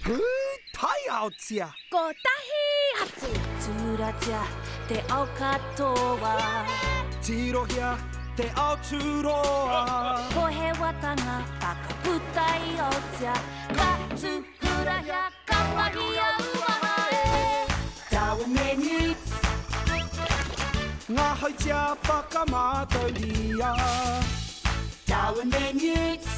Taiaotsia. Ko tahi atu tūratia te ao katoa. Tirohia te ao tūroa. Ko he watanga whakaputai o tia. Ka tūhurahia ka wahi au wahae. Darwin and Newts. Ngā hautia whakamātauria. Darwin and Newts.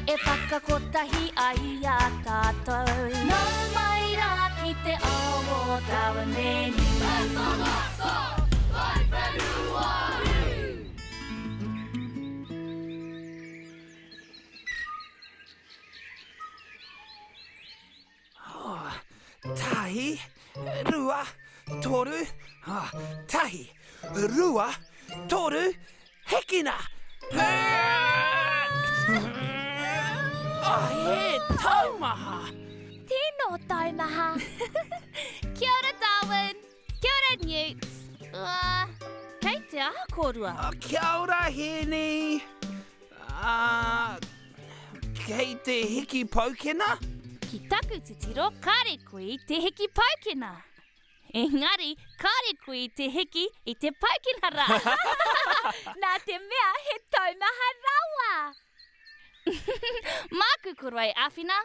E whakakotahi ai a tātou. Nō mai rā ki te ao o Darwin and Newts. Tahi, rua, toru. Tahi, rua, toru, hekina. He taumaha. Tēnō taumaha. Kia ora, Darwin. Kia ora, Newts. Kei te aha korua. Kia ora, Heni. Kei te hiki paukena? Ki taku te tiro, kare koe te hiki paukena. Engari, kare koe te hiki I te paukena rā. Nā te mea he taumaha rawa. Māku korua e āwhina.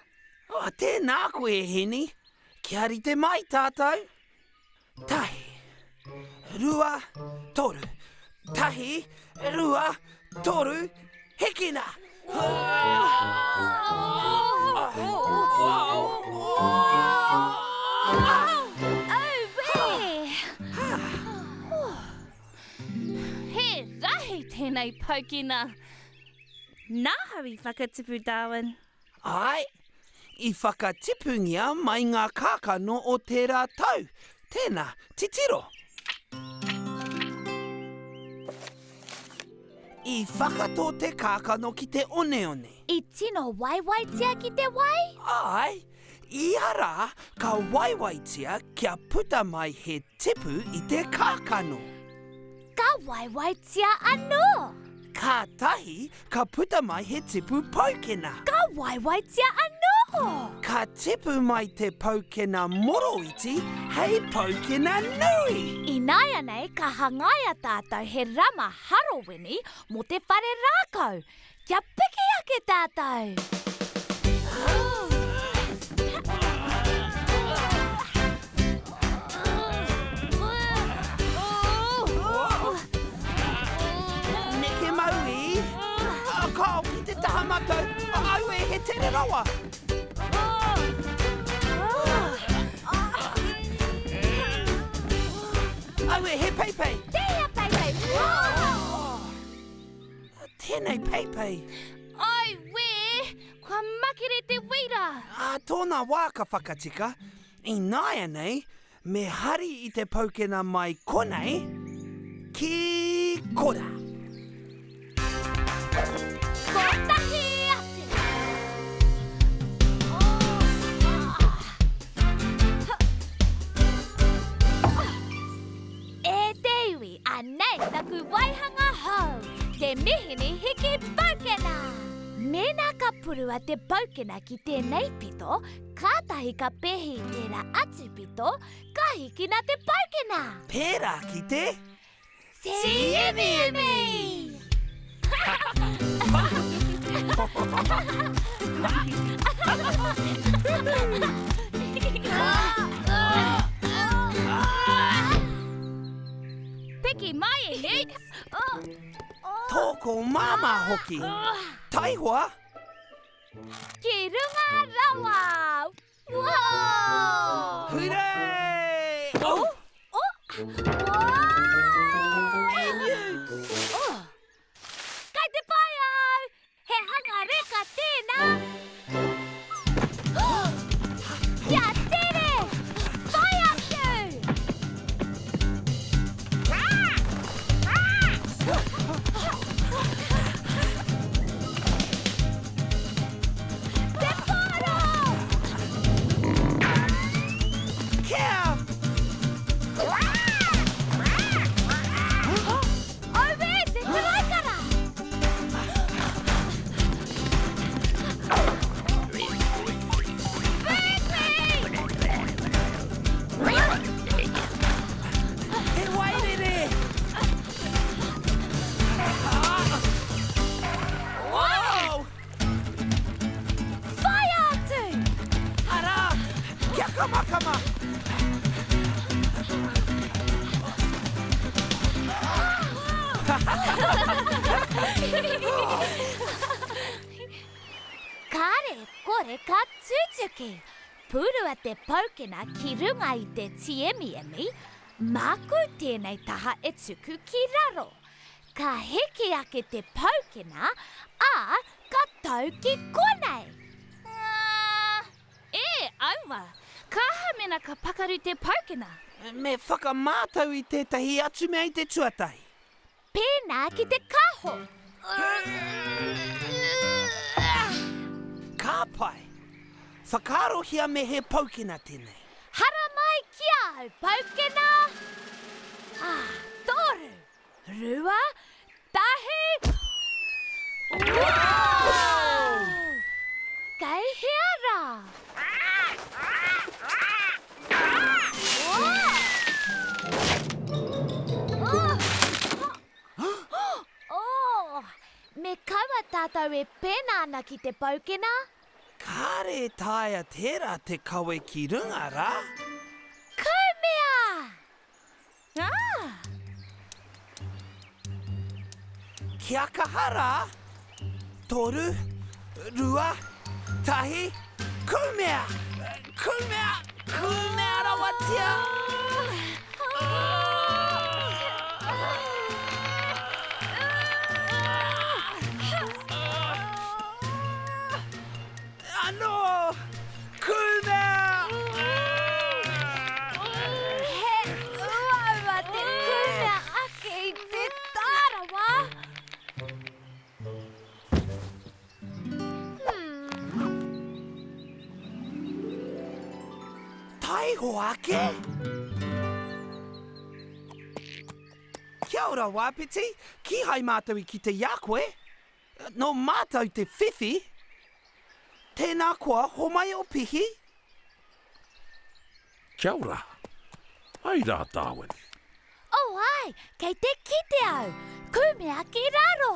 Tēnā koe, Heni. Kia rite mai, tātou. Tahi, rua, toru. Tahi, rua, toru, hekina. He rahi tēnei paukena. Nā hawi whakatipu, Darwin. Ai, I whakatipungia mai ngā kākano o tērā tau. Tēnā, titiro. I whakato te kākano ki te one. I tino waiwaitia ki te wai? Ai, I ara ka waiwaitia kia puta mai he tipu I te kākano. Ka waiwaitia anō? Ka tahi ka puta mai he tipu paukena. Ka waiwaitia anō? Ka tipu mai te paukena moroiti hei paukena nui. I nāia nei ka hangaia tātou he rama harawini mo te whare rākau. Kia piki ake tātou. Neke maui. Kao ki te tahamako. Au e he tere rawa. Au e he peipei. Tēia peipei. Tēnei peipei. Ai we, kua makere te wira. Tōna wā ka whakatika. I nāia nei, me hari I te paukena mai konei, ki kora. Ko tahi atu. E te iwi, anei taku waihanga hau. Te mihini hiki paukena. Mēnā ka purua te paukena ki tēnei pito, kātahi ka pehi tērā atu pito, ka hikina te paukena. Pērā ki te? Siemi! Piki mai e Newts. Tōko māma hoki. Taihua. Ki runga rawa. Wow! Hooray! Wow! E Newts. Kai te pai au! He hanga reka tēnā. Kia tere! Whai atu! Te whāro! Kia! whakama. Kare, kore ka tsutsuki. Purua te paukena ki runga I te tiemi-emi, maku tēnei taha e tuku ki raro. Ka heke ake te paukena, a ka tau ki konei. Aua, kaha mena ka pakaru te paukena? Me whakamātau I tētahi atu mea I te tuatahi. Pēnā ki te kaho. Ka pai. Whakarohia me he paukena tēnei. Hara mai ki au, paukena. Toru, rua, tahi. Wow! Kei heara. Me kaua tātou e pēnā ana ki te paukena? Kāre tāia tērā te kawe ki runga rā. Kaumea! Kia kahara. Toru, rua, tahi, kumea. Kumea, kumea rawatia. Ano, kumea. He uaua te kumea ake I te tārawa. Taiho ake? Kia ora wāpiti, ki hai mātou I ki te iakwe. No mātou te whiwhi. Tēnā kua homai o pihi. Kia ora. Ai rā, Darwin. Ai, kei te kite au. Kumea ki raro.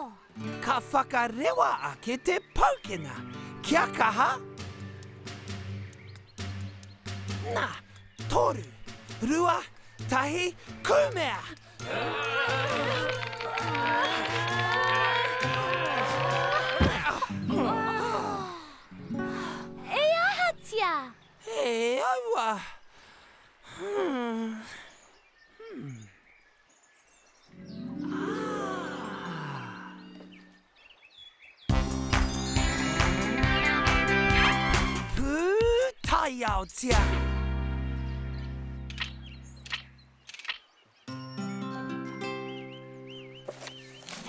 Ka whakarewa ake te paukena. Kia kaha? Nā, toru, rua, tahi, kumea. E ahatia. E aua. Pū tai au tia.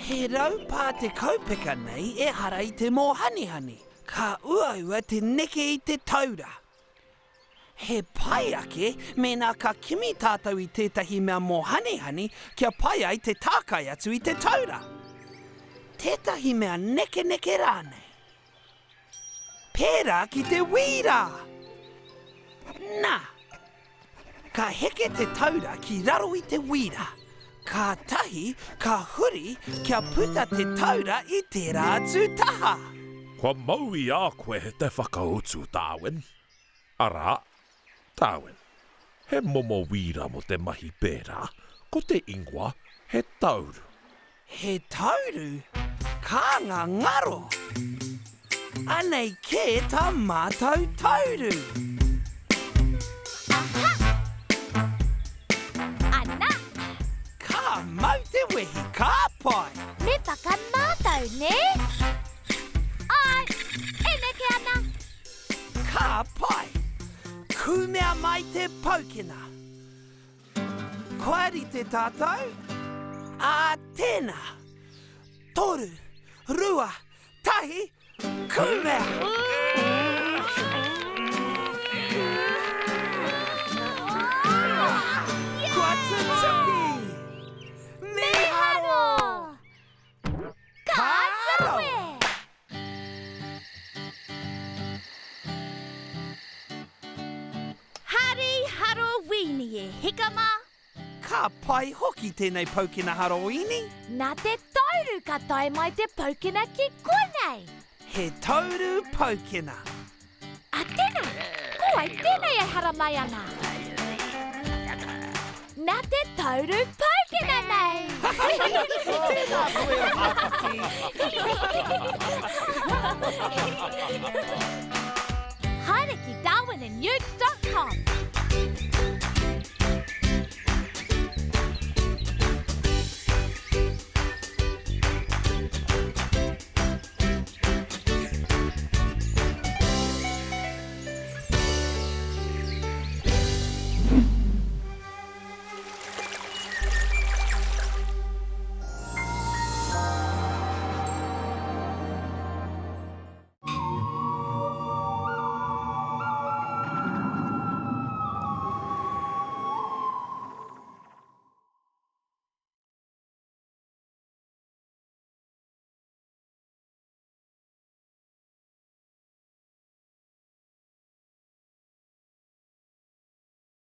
He raupā te kaupeka nei e hara I te mōhanihani. Ka uaua te neke I te taura. He pai ake mēnā ka kimi tātou I tētahi mea mōhanihani kia pai ai te tākai atu I te taura. Tētahi mea neke rānei. Pērā ki te wīra. Nā, ka heke te taura ki raro I te wīra. Ka tahi, ka huri, kia puta te taura I tērā atu taha. Kua mau I a koe te whakautu, Darwin. Ara, Darwin, he momo wīra mo te mahi pērā, ko te ingoa he tauru. He tauru? Ka ngā ngaro. Anei ke tā mātou tauru. Ana, Ka mau te wehi ka pai. me whakamātau, ne? Ai, e neke ana. Ka pai. Kumea mai te paukena. Koari te tātou. A tēnā. Toru, rua, tahi, kumea. Kua tutuki. Miharo. Ka rue. Hari Haroweeni e hikama. Ka pai hoki tēnei paukena Haroweeni. Nā te tauru ka tae mai te paukena ki konei. He tauru paukena. A tēnā, ko ai tēnei ai hara mai ana. Nā te tauru paukena nei. Haere ki darwinandnewts.com